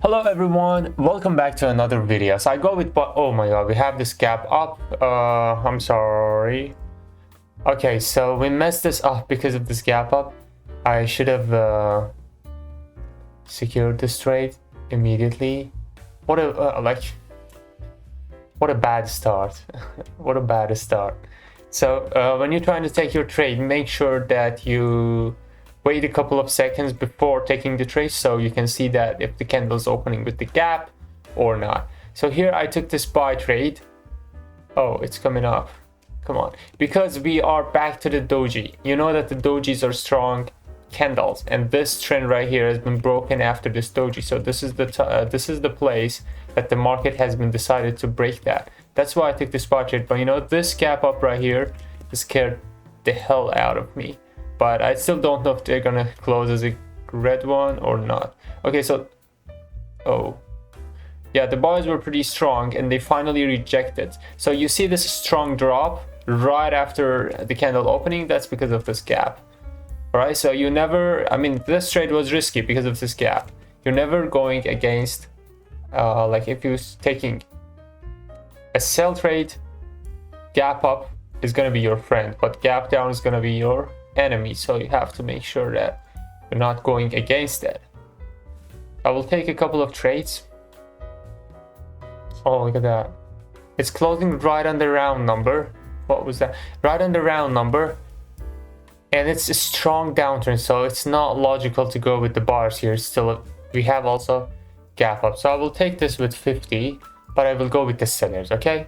Hello everyone, welcome back to another video. So I go with, oh my god, we have this gap up. I'm sorry. Okay, so we messed this up because of this gap up. I should have secured this trade immediately. What a what a bad start. What a bad start. So when you're trying to take your trade, make sure that you wait a couple of seconds before taking the trade so you can see that if the candle's opening with the gap or not. So here I took this buy trade. Oh, it's coming up. Come on. Because we are back to the doji. You know that the dojis are strong candles, and this trend right here has been broken after this doji. So this is the place that the market has been decided to break that. That's why I took this buy trade. But you know, this gap up right here scared the hell out of me. But I still don't know if they're gonna close as a red one or not. Okay, so, oh, yeah, the buys were pretty strong and they finally rejected. So you see this strong drop right after the candle opening. That's because of this gap. All right, so you never, I mean, this trade was risky because of this gap. You're never going against, like if you're taking a sell trade, gap up is gonna be your friend, but gap down is gonna be your enemy. So you have to make sure that you're not going against it. I will take a couple of trades. Oh, look at that. It's closing right on the round number. What was that? Right on the round number. And it's a strong downturn, so it's not logical to go with the bars here. Still, we have also gap up. So I will take this with 50, but I will go with the sellers, okay?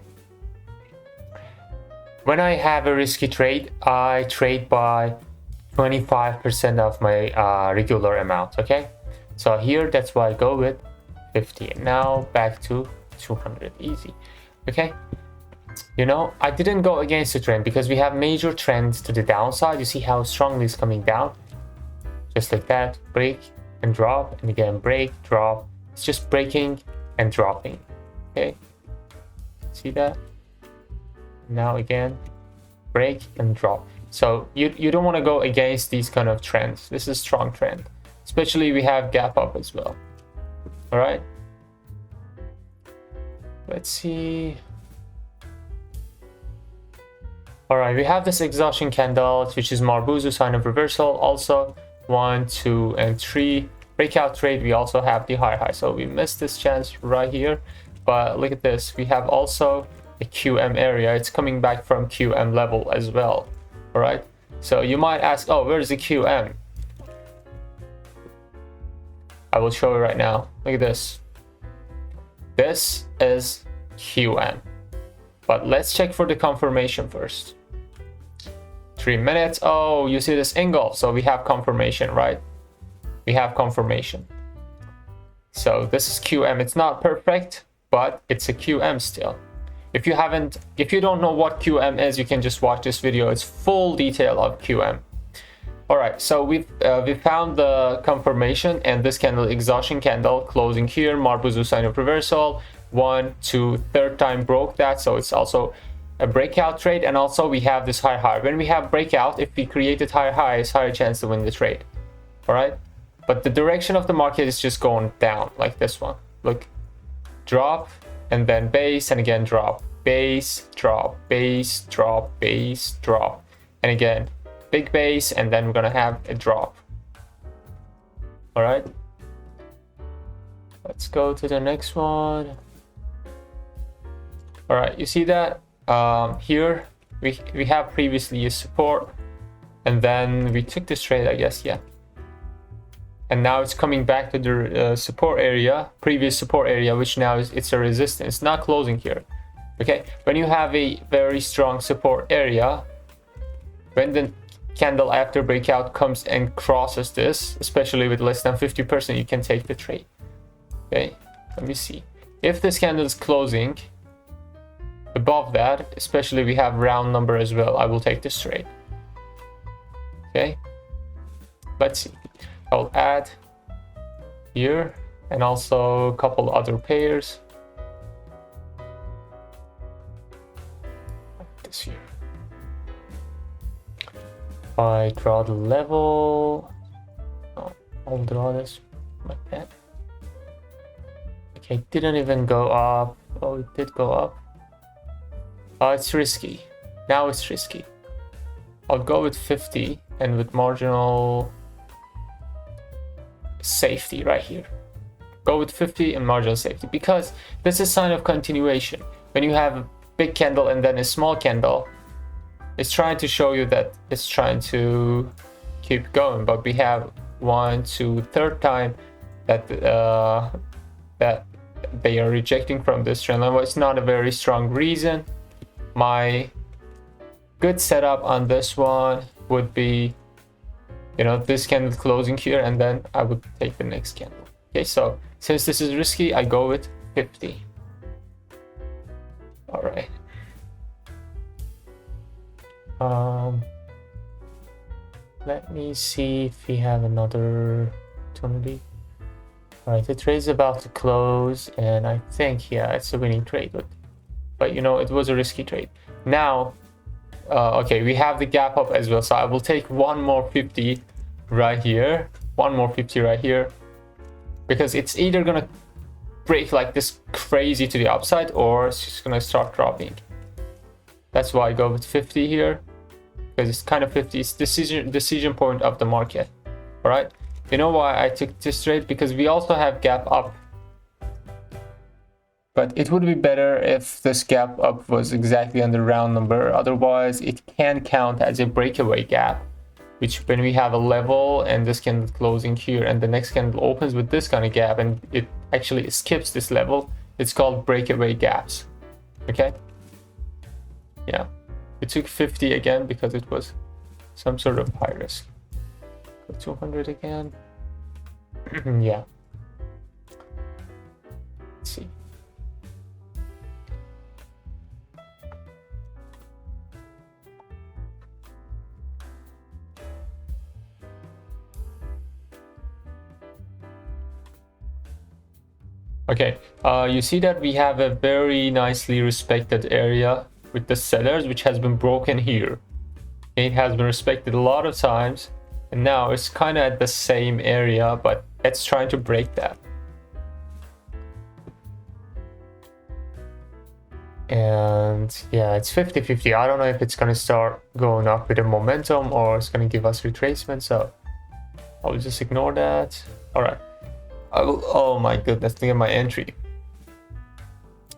When I have a risky trade, I trade by 25% of my regular amount, okay? So here, that's why I go with 50. Now back to 200, easy, okay? You know, I didn't go against the trend because we have major trends to the downside. You see how strongly it's coming down? Just like that, break and drop, and again, break, drop. It's just breaking and dropping, okay? See that? Now again, break and drop. So you don't want to go against these kind of trends. This is a strong trend, especially we have gap up as well. All right, let's see. All right, we have this exhaustion candle, which is Marbuzu sign of reversal. Also 1, 2, and 3 breakout trade. We also have the high. So we missed this chance right here, but look at this. We have also a QM area. It's coming back from QM level as well. All right, so you might ask, oh, where's the QM? I will show you right now. Look at this. This is QM, but let's check for the confirmation first. 3 minutes. Oh, you see this angle, so we have confirmation, right? We have confirmation. So this is QM. It's not perfect, but it's a QM still. If you don't know what QM is, you can just watch this video. It's full detail of QM. All right, so we found the confirmation, and this candle, exhaustion candle, closing here, Marbuzu sign of reversal, 1, 2, third time broke that, so it's also a breakout trade. And also we have this high. When we have breakout, if we created high, it's higher chance to win the trade. All right, but the direction of the market is just going down like this one. Look, drop, and then base, and again drop, base, drop, base, drop, base, drop, and again big base, and then we're gonna have a drop. All right, let's go to the next one. All right, you see that here we have previously a support, and then we took this trade, I guess, yeah. And now it's coming back to the support area, previous support area, which now it's a resistance. It's not closing here. Okay, when you have a very strong support area, when the candle after breakout comes and crosses this, especially with less than 50%, you can take the trade. Okay, let me see. If this candle is closing above that, especially we have round number as well, I will take this trade. Okay, let's see. I'll add here and also a couple other pairs. Like this here. I draw the level. Oh, I'll draw this like that. It didn't even go up. Oh, it did go up. Oh, it's risky. Now it's risky. I'll go with 50 and with marginal safety right here. Go with 50 and marginal safety, because this is a sign of continuation. When you have a big candle and then a small candle, it's trying to show you that it's trying to keep going. But we have 1, 2, third time that that they are rejecting from this trend line. Well, it's not a very strong reason. My good setup on this one would be, you know, this candle closing here, and then I would take the next candle. Okay, so since this is risky, I go with 50. All right. Let me see if we have another opportunity. All right, the trade is about to close, and I think, yeah, it's a winning trade, but you know, it was a risky trade. Now, okay, we have the gap up as well, so I will take one more 50 right here, one more 50 right here, because it's either gonna break like this crazy to the upside, or it's just gonna start dropping. That's why I go with 50 here, because it's kind of 50. It's decision point of the market. All right. You know why I took this trade? Because we also have gap up. But it would be better if this gap up was exactly on the round number. Otherwise, it can count as a breakaway gap, which when we have a level and this candle closing here and the next candle opens with this kind of gap and it actually skips this level, it's called breakaway gaps. Okay. Yeah. We took 50 again because it was some sort of high risk. 200 again. Yeah. Let's see. Okay, you see that we have a very nicely respected area with the sellers, which has been broken here. It has been respected a lot of times, and now it's kind of at the same area, but it's trying to break that. And yeah, it's 50-50. I don't know if it's going to start going up with a momentum or it's going to give us retracement, so I'll just ignore that. All right. I will, oh my goodness, look at my entry.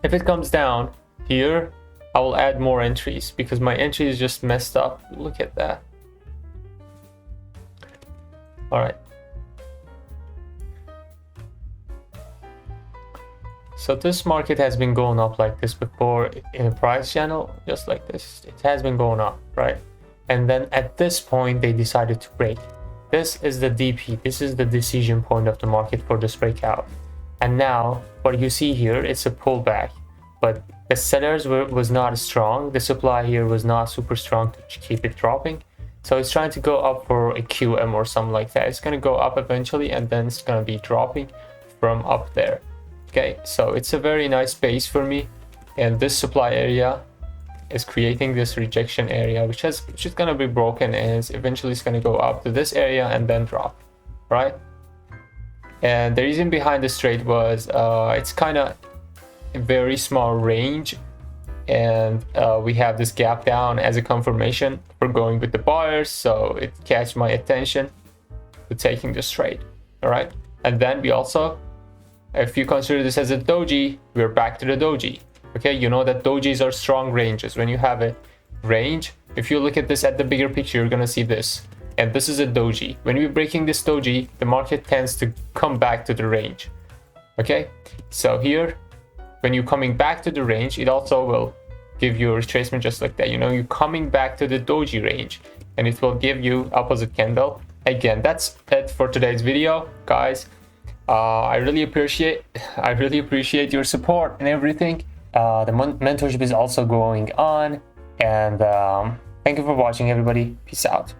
If it comes down here, I will add more entries because my entry is just messed up. Look at that. All right. So this market has been going up like this before in a price channel, just like this. It has been going up, right? And then at this point, they decided to break. This is the DP. This is the decision point of the market for this breakout. And now what you see here, it's a pullback, but the sellers was not strong. The supply here was not super strong to keep it dropping. So it's trying to go up for a QM or something like that. It's going to go up eventually, and then it's going to be dropping from up there. Okay, so it's a very nice base for me. And this supply area is creating this rejection area, which is going to be broken, and eventually it's going to go up to this area and then drop, right? And the reason behind this trade was it's kind of a very small range, and we have this gap down as a confirmation for going with the buyers, so it catch my attention to taking this trade. All right, and then we also, if you consider this as a doji, we're back to the doji. Okay, you know that dojis are strong ranges. When you have a range, if you look at this at the bigger picture, you're gonna see this, and this is a doji. When we're breaking this doji, the market tends to come back to the range. Okay, so here, when you're coming back to the range, it also will give you a retracement just like that. You know, you're coming back to the doji range, and it will give you opposite candle. Again, that's it for today's video, guys. I really appreciate your support and everything. The mentorship is also going on, and thank you for watching, everybody. Peace out.